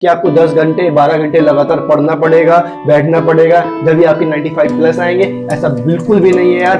कि आपको 10 घंटे 12 घंटे लगातार पढ़ना पड़ेगा, बैठना पड़ेगा, जब भी आपके 95 प्लस आएंगे। ऐसा बिल्कुल भी नहीं है यार।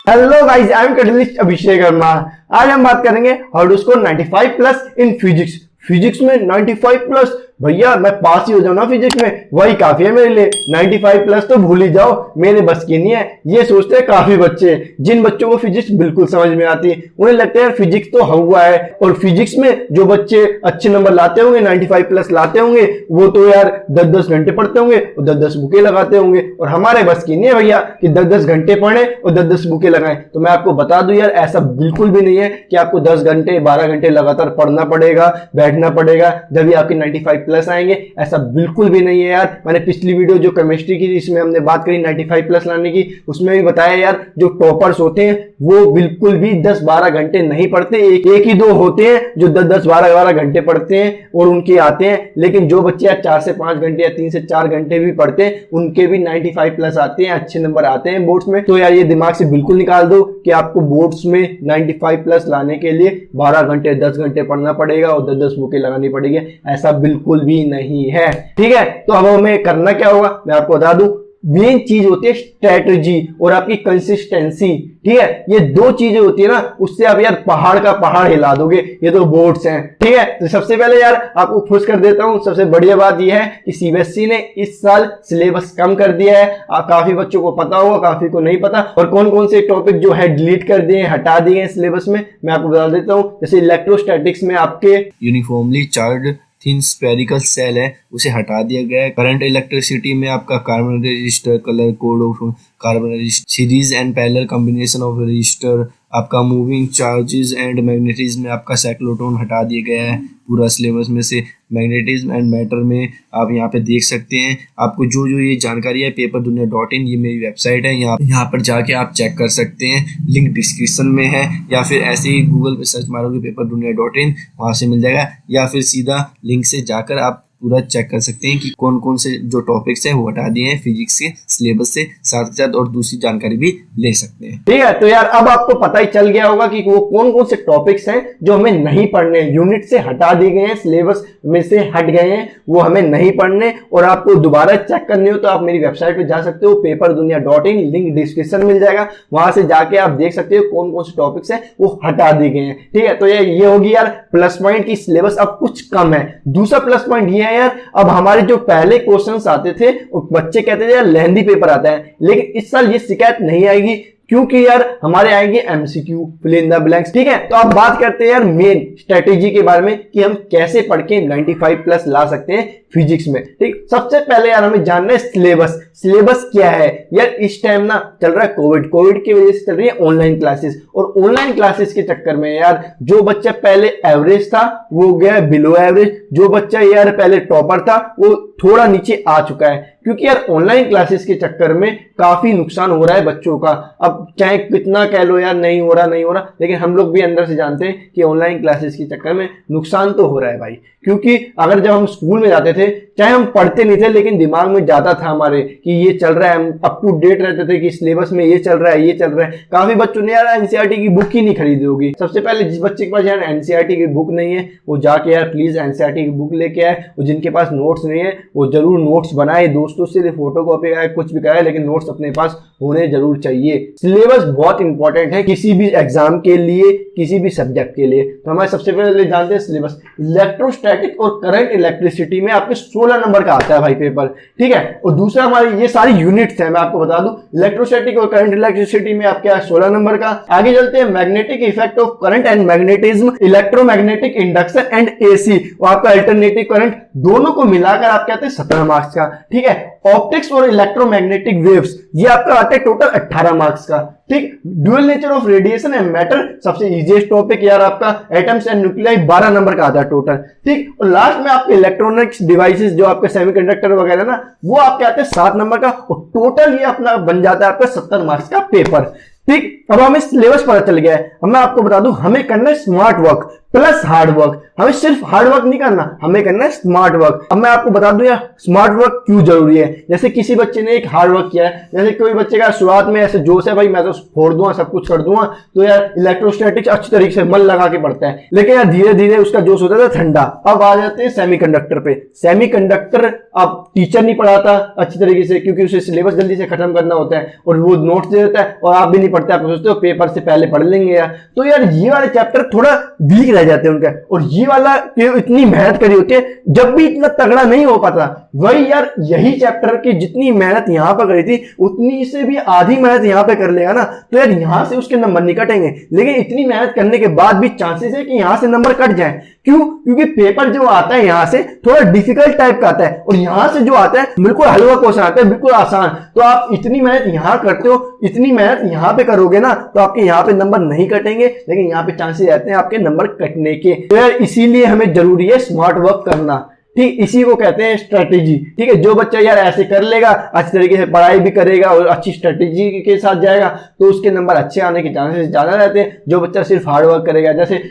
Hello guys, I am catalyst Abhishek Verma. आज हम बात करेंगे how to score 95 plus in physics. Physics में 95 प्लस, भैया मैं पास ही हो जाऊं ना फिजिक्स में, वही काफी है मेरे लिए। 95 प्लस तो भूल ही जाओ, मेरे बस की नहीं है। ये सोचते हैं काफी बच्चे, जिन बच्चों को फिजिक्स बिल्कुल समझ में आती है, उन्हें लगता है यार फिजिक्स तो हुआ है। और फिजिक्स में जो बच्चे अच्छे नंबर लाते होंगे, 95 प्लस लाते होंगे, वो तो यार 10-10 घंटे पढ़ते होंगे और 10-10 बुकें लगाते होंगे। और हमारे बस की नहीं है भैया कि 10-10 घंटे पढ़े और 10-10 बुकें लगाएं। तो मैं आपको बता दूं यार, ऐसा बिल्कुल भी नहीं है कि आपको 10 घंटे 12 घंटे लगातार पढ़ना पड़ेगा, बैठना पड़ेगा, जब भी आपके 95 प्लस आएंगे। ऐसा बिल्कुल भी नहीं है यार। मैंने पिछली वीडियो जो केमिस्ट्री की, जिसमें हमने बात करी 95 प्लस लाने की, उसमें भी बताया यार, जो टॉपर्स होते हैं वो बिल्कुल भी 10-12 घंटे नहीं पढ़ते। एक ही दो होते हैं जो 10-10 12-12 घंटे पढ़ते हैं और उनके आते हैं। लेकिन जो बच्चे यार 4 से 5 घंटे या 3 से 4 घंटे भी पढ़ते हैं, उनके भी 95 प्लस आते हैं, अच्छे नंबर आते हैं बोर्ड्स में। तो यार ये दिमाग से बिल्कुल निकाल दो कि आपको बोर्ड्स में 95 प्लस लाने के लिए 12 घंटे 10 घंटे पढ़ना पड़ेगा और 10-10 बुकें लगानी पड़ेगी। ऐसा बिल्कुल भी नहीं है, ठीक है। तो अब हमें करना क्या होगा, मैं आपको बता दूं। मेन चीज होती है स्ट्रेटजी और आपकी कंसिस्टेंसी, ठीक है। ये दो चीजें होती है ना, उससे आप यार पहाड़ का पहाड़ हिला दोगे। ये तो बोर्ड्स हैं, ठीक है। तो सबसे पहले यार आपको खुश कर देता हूं, सबसे बढ़िया बात यह है कि सीबीएसई ने इस साल सिलेबस कम कर दिया है। काफी बच्चों को पता होगा, काफी को नहीं पता। और कौन कौन से टॉपिक जो है डिलीट कर दिए, हटा दिए हैं सिलेबस में, मैं आपको बता देता हूं। जैसे इलेक्ट्रोस्टैटिक्स में आपके uniformly charge thin spherical shell है, उसे हटा दिया गया है। करंट इलेक्ट्रिसिटी में आपका carbon register, colour code of carbon register, series and parallel combination of register, आपका मूविंग चार्जेस एंड मैग्नेटिज्म में आपका साइक्लोट्रॉन हटा दिया गया है पूरा सिलेबस में से। मैग्नेटिज्म एंड मैटर में आप यहाँ पे देख सकते हैं। आपको जो जो ये जानकारी है paperdunia.in, ये मेरी वेबसाइट है, यहाँ पर जाके आप चेक कर सकते हैं। लिंक डिस्क्रिप्शन में है, या फिर ऐसे ही गूगल पे सर्च मारोगे paperdunia.in, वहाँ से मिल जाएगा। या फिर सीधा लिंक से जाकर आप पूरा चेक कर सकते हैं कि कौन कौन से जो टॉपिक्स हैं वो हटा दिए हैं फिजिक्स के सिलेबस से, साथ ही साथ और दूसरी जानकारी भी ले सकते हैं, ठीक है। तो यार अब आपको पता ही चल गया होगा कि वो कौन कौन से टॉपिक्स हैं जो हमें नहीं पढ़ने, यूनिट से हटा दिए गए हैं, सिलेबस में से हट गए हैं, वो हमें नहीं पढ़ने। और आपको दोबारा चेक करने हो तो आप मेरी वेबसाइट पे जा सकते हो, paperdunia.in, लिंक डिस्क्रिप्शन मिल जाएगा, वहां से जाके आप देख सकते हो कौन कौन से टॉपिक्स हैं वो हटा दिए गए हैं, ठीक है। तो ये होगी यार प्लस पॉइंट की सिलेबस अब कुछ कम है। दूसरा प्लस पॉइंट ये है यार, अब हमारे जो पहले क्वेश्चंस आते थे बच्चे कहते थे यार लेंथी पेपर आता है, लेकिन इस साल ये शिकायत नहीं आएगी, क्योंकि यार हमारे आएंगे MCQ, fill in the blanks, ठीक है। तो अब बात करते हैं यार मेन स्ट्रेटेजी के बारे में कि हम कैसे पढ़ के 95 प्लस ला सकते हैं फिजिक्स में, ठीक। सबसे पहले यार हमें जानना है सिलेबस। सिलेबस क्या है यार, इस टाइम ना चल रहा है कोविड की वजह से चल रही है ऑनलाइन क्लासेस। और ऑनलाइन क्लासेस के चक्कर में यार जो बच्चा पहले एवरेज था वो गया बिलो एवरेज, जो बच्चा यार पहले टॉपर था वो थोड़ा नीचे आ चुका है, क्योंकि यार ऑनलाइन क्लासेस के चक्कर में काफी नुकसान हो रहा है बच्चों का। अब चाहे कितना कह लो यार नहीं हो रहा, लेकिन हम लोग भी अंदर से जानते हैं कि ऑनलाइन क्लासेस के चक्कर में नुकसान तो हो रहा है भाई। क्योंकि अगर जब हम स्कूल में जाते थे, चाहे हम पढ़ते नहीं थे, लेकिन दिमाग में जाता था हमारे कि ये चल रहा है, हम अप टू डेट रहते थे कि सिलेबस में ये चल रहा है, ये चल रहा है। काफी बच्चों ने यार एनसीईआरटी की बुक ही नहीं खरीदी होगी। सबसे पहले जिस बच्चे के पास यार एनसीईआरटी की बुक नहीं है, वो जाके यार प्लीज एनसीईआरटी की बुक लेके आए। और जिनके पास नोट्स नहीं है वो जरूर नोट्स बनाए, दोस्तों से फोटो कॉपी कराए, कुछ भी कराए, लेकिन नोट्स अपने पास होने जरूर चाहिए। सिलेबस बहुत इंपॉर्टेंट है किसी भी एग्जाम के लिए, किसी भी सब्जेक्ट के लिए। तो हमारे सबसे पहले जानते हैं सिलेबस। इलेक्ट्रोस्टैटिक और करंट इलेक्ट्रिसिटी में आपके 16 नंबर का आता है भाई पेपर, ठीक है। और दूसरा हमारी ये सारी यूनिट्स हैं, मैं आपको बता दूं, इलेक्ट्रोस्टैटिक और करंट इलेक्ट्रिसिटी में आपके 16 नंबर का। आगे चलते हैं magnetic effect of current and magnetism, electromagnetic induction and AC, और आपका अल्टरनेटिव करंट, दोनों को मिलाकर आप कहते हैं 17 मार्क्स का, ठीक है। ऑप्टिक्स और इलेक्ट्रोमैग्नेटिक वेव्स, ये आपका आता है टोटल 18 मार्क्स का, ठीक। Dual nature of radiation and matter, सबसे इजीएस्ट टॉपिक यार आपका एटम्स एंड न्यूक्लियाई, 12 नंबर का आता है टोटल, ठीक। और लास्ट में आपके इलेक्ट्रॉनिक्स डिवाइसेस जो आपके सेमीकंडक्टर वगैरह ना, वो आपके आते हैं 7 नंबर का, और टोटल ये अपना बन जाता है आपका 70 मार्क्स का पेपर, ठीक। अब हमें सिलेबस पता चल गया है। अब मैं आपको बता दूं हमें करना है smart work. Plus hard work. हमें सिर्फ हार्ड वर्क नहीं करना, हमें करना है स्मार्ट वर्क। अब मैं आपको बता दूं यार स्मार्ट वर्क क्यों जरूरी है। जैसे किसी बच्चे ने एक हार्ड वर्क किया है, जैसे कोई बच्चे का शुरुआत में ऐसे जोश है भाई मैं तो फोड़ दूंगा सब कुछ कर दूंगा, तो यार इलेक्ट्रोस्टैटिक्स अच्छी तरीके से मन लगा के पढ़ता है, लेकिन यार धीरे धीरे उसका जोश होता है ठंडा। अब आ जाते हैं सेमीकंडक्टर पे। सेमीकंडक्टर अब टीचर नहीं पढ़ाता अच्छी तरीके से, क्योंकि उसे सिलेबस जल्दी से खत्म करना होता है और वो नोट्स दे देता है और आप भी नहीं पढ़ते, आप सोचते हो पेपर से पहले पढ़ लेंगे यार। तो यार ये वाले चैप्टर थोड़ा वीक रह जाते हैं उनका, और ये वाला इतनी मेहनत करी होती है जब भी इतना तगड़ा नहीं हो पाता, वही यार यही चैप्टर की जितनी मेहनत यहां पर करी थी उतनी से भी आधी मेहनत यहां पे कर लेगा ना, तो यार यहां से उसके नंबर नहीं कटेंगे। लेकिन इतनी मेहनत करने के बाद भी चांसेस है कि यहां से नंबर कट जाए। क्यों? क्योंकि पेपर जो आता है यहां से थोड़ा डिफिकल्ट टाइप का आता है और यहां से जो आता है बिल्कुल हलवा क्वेश्चन आता है, बिल्कुल आसान। तो आप इतनी मेहनत यहां करते हो, इतनी मेहनत यहां पे करोगे ना तो आपके यहां पे नंबर नहीं कटेंगे, लेकिन यहां पे चांसेस रहते हैं आपके नंबर कटने के। तो यार इसीलिए हमें जरूरी है स्मार्ट वर्क करना। ठीक, इसी को कहते हैं स्ट्रेटेजी। ठीक है, जो बच्चा यार ऐसे कर लेगा, अच्छी तरीके से पढ़ाई भी करेगा और अच्छी स्ट्रेटेजी के साथ जाएगा तो उसके नंबर अच्छे आने के चांसेस ज्यादा रहते हैं। जो बच्चा सिर्फ हार्ड वर्क करेगा, जैसे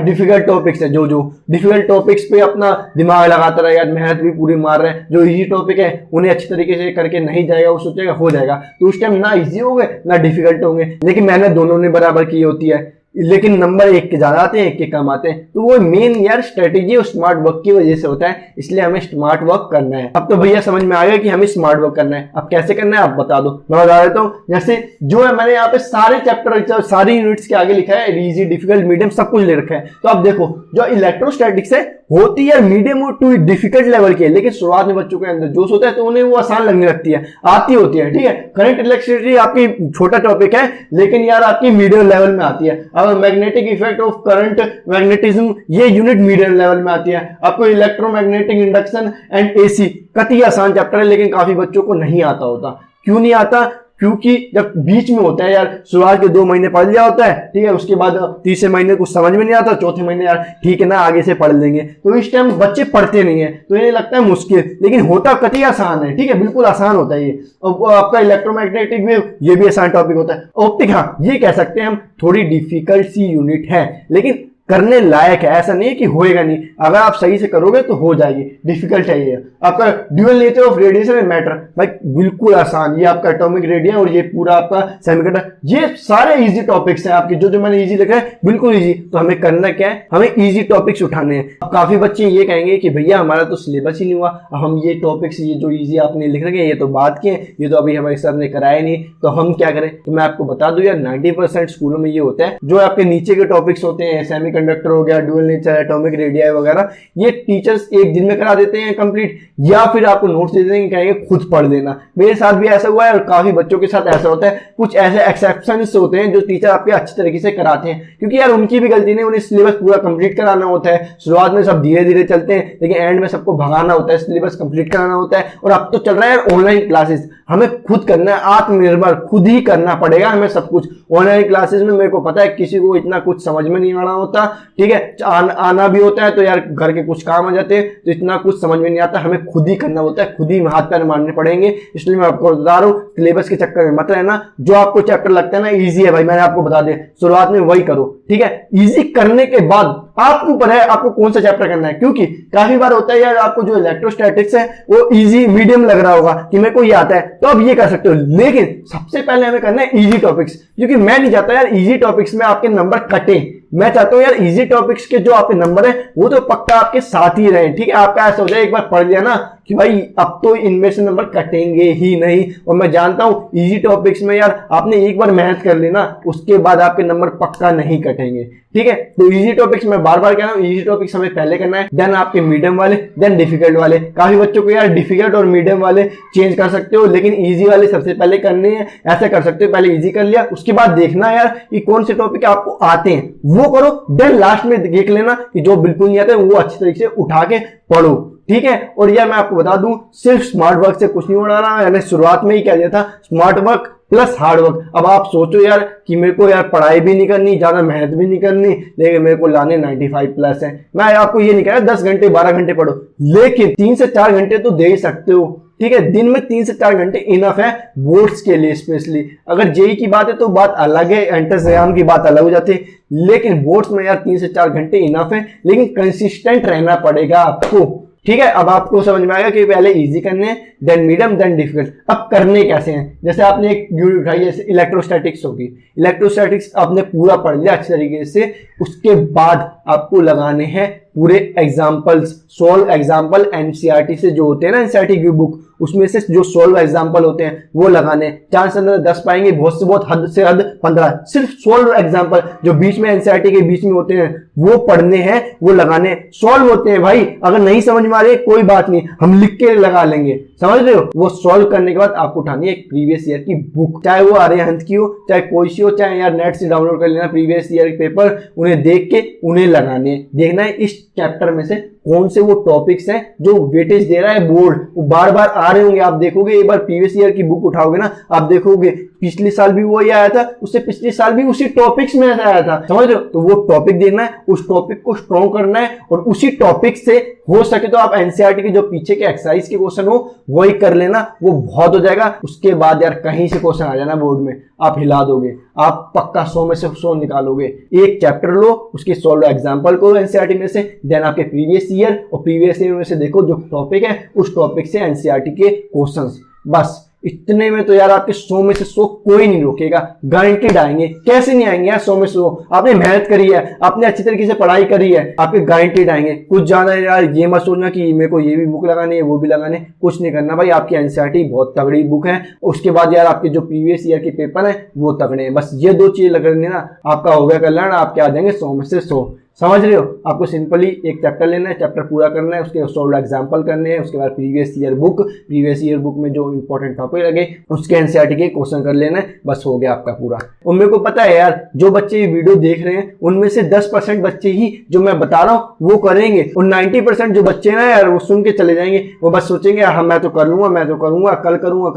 डिफिकल्ट टॉपिक्स है, जो डिफिकल्ट टॉपिक्स पे अपना दिमाग लगाता रहेगा, मेहनत भी पूरी मार रहे हैं, जो इजी टॉपिक है उन्हें अच्छी तरीके से करके नहीं जाएगा, वो सोचेगा हो जाएगा, तो उस टाइम ना इजी होंगे ना डिफिकल्ट होंगे, लेकिन मेहनत दोनों ने बराबर की होती है, लेकिन नंबर एक के ज्यादा आते हैं एक के कम आते हैं। तो वो मेन यार स्ट्रेटेजी और स्मार्ट वर्क की वजह से होता है, इसलिए हमें स्मार्ट वर्क करना है। अब तो भैया समझ में आ गया कि हमें स्मार्ट वर्क करना है। अब कैसे करना है आप बता दो, मैं बता देता हूँ। जैसे जो है मैंने यहाँ पे सारे चैप्टर सारी यूनिट्स के आगे लिखा है, इजी डिफिकल्ट मीडियम सब कुछ ले रखा है। तो आप देखो जो इलेक्ट्रोस्टैटिक्स है होती है मीडियम टू डिफिकल्ट लेवल की है, लेकिन शुरुआत में बच्चों के अंदर जोश होता है तो उन्हें वो आसान लगने लगती है, आती होती है। ठीक है, करंट इलेक्ट्रिसिटी आपकी छोटा टॉपिक है लेकिन यार आपकी मीडियम लेवल में आती है। अब magnetic effect of current magnetism ये यूनिट मीडियम लेवल में आती है। आपको इलेक्ट्रोमैग्नेटिक इंडक्शन एंड एसी कति आसान चैप्टर है, लेकिन काफी बच्चों को नहीं आता होता। क्यों नहीं आता? क्योंकि जब बीच में होता है यार, शुरुआत के 2 महीने पढ़ लिया होता है, ठीक है, उसके बाद तीसरे महीने कुछ समझ में नहीं आता, चौथे महीने यार ठीक है ना आगे से पढ़ लेंगे, तो इस टाइम बच्चे पढ़ते नहीं है, तो इन्हें लगता है मुश्किल, लेकिन होता कतई आसान है। ठीक है, बिल्कुल आसान होता है ये। और आपका इलेक्ट्रोमैग्नेटिक वेव ये भी आसान टॉपिक होता है। ऑप्टिक, हाँ ये कह सकते हैं हम थोड़ी डिफिकल्ट सी यूनिट है, लेकिन करने लायक है, ऐसा नहीं है कि होएगा नहीं, अगर आप सही से करोगे तो हो जाएगी। डिफिकल्ट है ये। आपका dual nature of radiation and matter भाई बिल्कुल आसान, ये आपका एटॉमिक रेडियन और ये पूरा आपका सेमीकंडक्टर, ये सारे इजी टॉपिक्स हैं आपके, जो मैंने इजी लिखा है बिल्कुल इजी। तो हमें करना क्या है, हमें इजी टॉपिक्स उठाने हैं। अब काफी बच्चे ये कहेंगे कि भैया हमारा तो सिलेबस ही नहीं हुआ, अब हम ये टॉपिक्स ये जो इजी आपने लिख रखे हैं ये तो बात के हैं, ये तो अभी हमारे सर ने कराया नहीं, तो हम क्या करें। तो मैं आपको बता दूं यार 90% स्कूलों में ये होता है, जो आपके नीचे के टॉपिक्स होते हैं कंडक्टर हो गया, ड्यूअल नेचर, एटॉमिक रेडियाई वगैरह, ये टीचर्स एक दिन में करा देते हैं कंप्लीट, या फिर आपको नोट्स दे देंगे, कहेंगे खुद पढ़ लेना। मेरे साथ भी ऐसा हुआ है और काफी बच्चों के साथ ऐसा होता है। कुछ ऐसे एक्सेप्शंस होते हैं जो टीचर आपके अच्छी तरीके से कराते हैं, क्योंकि यार उनकी भी गलती नहीं, उन्हें सिलेबस पूरा कंप्लीट कराना होता है। शुरुआत में सब धीरे धीरे चलते हैं, लेकिन एंड में सबको भगाना होता है, सिलेबस कंप्लीट कराना होता है। और अब तो चल रहा है यार ऑनलाइन क्लासेस, हमें खुद करना है, आत्मनिर्भर खुद ही करना पड़ेगा हमें सब कुछ। ऑनलाइन क्लासेस में मेरे को पता है किसी को इतना कुछ समझ में नहीं आना होता, ठीक है, आना भी होता है तो यार घर के कुछ काम आ जाते हैं, तो इतना कुछ समझ में नहीं आता, हमें खुद ही करना होता है, खुद ही हाथ पैर मारने पड़ेंगे। इसलिए मैं आपको बता रहा हूँ सिलेबस के चक्कर में मत रहना। जो आपको चैप्टर लगता है ना इजी है भाई, मैंने आपको बता दिया, शुरुआत में वही करो। ठीक है, इजी करने के बाद आपको ऊपर है आपको कौन सा चैप्टर करना है, क्योंकि काफी बार होता है यार आपको जो इलेक्ट्रोस्टैटिक्स है वो इजी मीडियम लग रहा होगा कि मेरे को ये आता है, तो अब ये कर सकते हो, लेकिन सबसे पहले हमें करना है इजी टॉपिक्स, क्योंकि मैं नहीं चाहता यार इजी टॉपिक्स में आपके नंबर कटे। मैं चाहता हूं यार इजी टॉपिक्स के जो आपके नंबर है वो तो पक्का आपके साथ ही रहे। ठीक है, आपका ऐसा हो जाए एक बार पढ़ लिया ना कि भाई अब तो इनमें से नंबर कटेंगे ही नहीं। और मैं जानता हूं इजी टॉपिक्स में यार आपने एक बार मेहनत कर ली ना, उसके बाद आपके नंबर पक्का नहीं कटेंगे। ठीक है, तो इजी टॉपिक्स में बार बार कह रहा हूं, इजी टॉपिक्स हमें पहले करना है, देन आपके मीडियम वाले, देन डिफिकल्ट वाले। काफी बच्चों को यार डिफिकल्ट और मीडियम वाले चेंज कर सकते हो, लेकिन इजी वाले सबसे पहले करने हैं। ऐसा कर सकते हो, पहले इजी कर लिया, उसके बाद देखना यार कि कौन से टॉपिक आपको आते हैं वो करो, देन लास्ट में देख लेना कि जो बिल्कुल नहीं आते वो अच्छी तरीके से उठा के पढ़ो। ठीक है, और यार मैं आपको बता दूं सिर्फ स्मार्ट वर्क से कुछ नहीं हो रहा, मैंने शुरुआत में ही कह दिया था smart work plus hard work. अब आप सोचो यार कि मेरे को यार पढ़ाई भी नहीं करनी, ज्यादा मेहनत भी नहीं करनी, लेकिन मेरे को लाने 95 प्लस है। मैं आपको ये नहीं कह रहा 10 घंटे 12 घंटे पढ़ो, लेकिन 3 से 4 घंटे तो दे ही सकते हो। ठीक है, दिन में 3 से 4 घंटे इनफ है बोर्ड्स के लिए स्पेशली। अगर जेई की बात है तो बात अलग है, एंट्रेंस एग्जाम की बात अलग हो जाती है, लेकिन बोर्ड्स में यार 3 से 4 घंटे इनफ है, लेकिन कंसिस्टेंट रहना पड़ेगा आपको। ठीक है, अब आपको समझ में आएगा कि पहले इजी करने हैं, देन मीडियम, देन डिफिकल्ट। अब करने कैसे हैं, जैसे आपने एक यूनिट उठाई, जैसे इलेक्ट्रोस्टैटिक्स होगी, इलेक्ट्रोस्टैटिक्स आपने पूरा पढ़ लिया अच्छे तरीके से, उसके बाद आपको लगाने हैं पूरे एग्जाम्पल्स, सोल्व एग्जाम्पल एनसीईआरटी से जो होते हैं ना, एनसीईआरटी की बुक, उसमें से जो सोल्व एग्जाम्पल होते हैं वो लगाने। चांस अंदर 10 पाएंगे, बहुत से बहुत, हद से हद 15, सिर्फ सोल्व एग्जाम्पल जो बीच में एनसीईआरटी के बीच में होते हैं वो पढ़ने हैं, वो लगाने। सोल्व होते हैं भाई, अगर नहीं समझ में आ रही कोई बात नहीं, हम लिख के लगा लेंगे, समझ रहे हो। वो सॉल्व करने के बाद आपको उठानी है एक प्रीवियस ईयर की बुक, चाहे वो आर्यहंत की हो, चाहे कोई सी हो, चाहे यार नेट से डाउनलोड कर लेना प्रीवियस ईयर के पेपर, उन्हें देख के उन्हें लगाने, देखना है इस चैप्टर में से कौन से वो टॉपिक्स हैं जो वेटेज दे रहा है बोर्ड, वो बार बार आ रहे होंगे। आप देखोगे एक बार प्रीवियस ईयर की बुक उठाओगे ना, आप देखोगे पिछले साल भी वही आया था, उससे पिछले साल भी उसी टॉपिक्स में आया था, समझ रहे हो। तो वो टॉपिक देखना है, उस टॉपिक को स्ट्रॉन्ग करना है, और उसी टॉपिक से हो सके तो आप एनसीईआरटी के जो पीछे के एक्सरसाइज के क्वेश्चन हो वही कर लेना, वो बहुत हो जाएगा। उसके बाद यार कहीं से क्वेश्चन आ जाना बोर्ड में, आप हिला दोगे, आप पक्का 100 में से 100 निकालोगे। एक चैप्टर लो, उसके सॉल्व एग्जांपल को एनसीईआरटी में से, देन आपके प्रीवियस ईयर, और प्रीवियस ईयर में से देखो जो टॉपिक है उस टॉपिक से एनसीईआरटी के क्वेश्चंस। बस इतने में तो यार आपके 100 में से 100 कोई नहीं रोकेगा, गारंटीड आएंगे। कैसे नहीं आएंगे यार 100 में से 100, आपने मेहनत करी है, आपने अच्छी तरीके से पढ़ाई करी है, आपके गारंटीड आएंगे। कुछ जाना है यार, ये मत सोचना कि मेरे को ये भी बुक लगानी है वो भी लगाने, कुछ नहीं करना भाई। आपकी एनसीईआरटी बहुत तगड़ी बुक है, उसके बाद यार आपके जो प्रीवियस ईयर के पेपर है वो तगड़े हैं। बस ये 2 चीज लगनी ना, आपका हो गया कल्याण, आपके आ जाएंगे 100 में से 100, समझ रहे हो। आपको सिंपली एक चैप्टर लेना है, चैप्टर पूरा करना है, उसके सॉल्व एग्जांपल करने हैं, उसके बाद प्रीवियस ईयर बुक में जो इंपॉर्टेंट टॉपिक लगे उसके एनसीईआरटी के क्वेश्चन कर लेना है, बस हो गया आपका पूरा। और मेरे को पता है यार, जो बच्चे ये वीडियो देख रहे हैं उनमें से 10% बच्चे ही जो मैं बता रहा हूँ वो करेंगे, और 90% जो बच्चे ना यार वो सुन के चले जाएंगे, वो बस सोचेंगे हाँ मैं तो कर लूंगा, मैं तो करूंगा, कल करूंगा,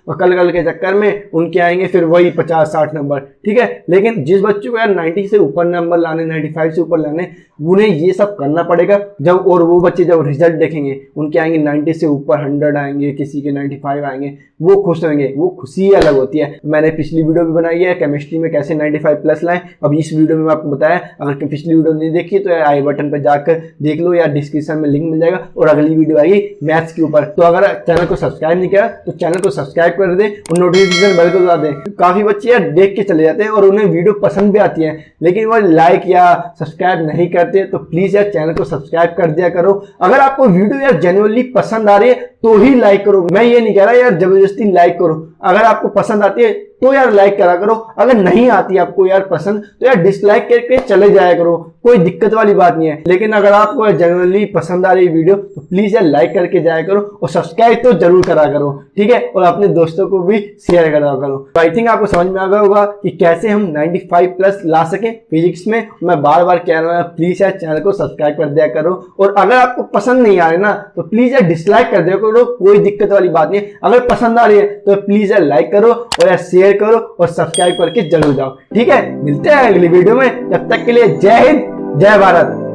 और कल के चक्कर में उनके आएंगे फिर वही 50-60 नंबर, ठीक है। लेकिन जिस बच्चों को यार 90 से ऊपर नंबर लाने, 95 से ऊपर लाने, उन्हें ये सब करना पड़ेगा। जब और वो बच्चे जब रिजल्ट देखेंगे, उनके आएंगे 90 से ऊपर, 100 आएंगे, किसी के 95 आएंगे, वो खुश होंगे, वो खुशी अलग होती है। मैंने पिछली वीडियो भी बनाई है केमिस्ट्री में कैसे 95 प्लस लाएं, अब इस वीडियो में मैं आपको बताया। अगर पिछली वीडियो नहीं देखी तो यार आई बटन पर जाकर देख लो, या डिस्क्रिप्शन में लिंक मिल जाएगा, और अगली वीडियो आएगी मैथ्स के ऊपर। तो अगर चैनल को सब्सक्राइब नहीं किया तो चैनल को सब्सक्राइब कर दे और नोटिफिकेशन बेल को दबा दे। काफी बच्चे यार देख के चले जाते हैं और उन्हें वीडियो पसंद भी आती है, लेकिन वो लाइक या सब्सक्राइब नहीं करते, तो प्लीज यार चैनल को सब्सक्राइब कर दिया करो। अगर आपको वीडियो यार जेन्युइनली पसंद आ रही है तो ही लाइक करो, मैं ये नहीं कह रहा यार जबरदस्ती लाइक करो। अगर आपको पसंद आती है तो यार लाइक करा करो, अगर नहीं आती आपको यार पसंद तो यार डिसलाइक करके चले जाया करो, कोई दिक्कत वाली बात नहीं है। लेकिन अगर आपको जेन्युइनली पसंद आ रही वीडियो तो प्लीज यार लाइक करके जाया करो, और सब्सक्राइब तो जरूर करा करो, ठीक है, और अपने दोस्तों को भी शेयर करा करो। तो आई थिंक आपको समझ में आ गया होगा कि कैसे हम 95 प्लस ला सके फिजिक्स में। मैं बार बार कह रहा हूँ प्लीज यार चैनल को सब्सक्राइब कर दिया करो, और अगर आपको पसंद नहीं आ रही ना तो प्लीज यार डिसलाइक कर दिया करो, कोई दिक्कत वाली बात नहीं है। अगर पसंद आ रही है तो प्लीज यार लाइक करो और यार शेयर करो और सब्सक्राइब करके जरूर जाओ, ठीक है। मिलते हैं अगली वीडियो में, तब तक के लिए जय हिंद, जय भारत।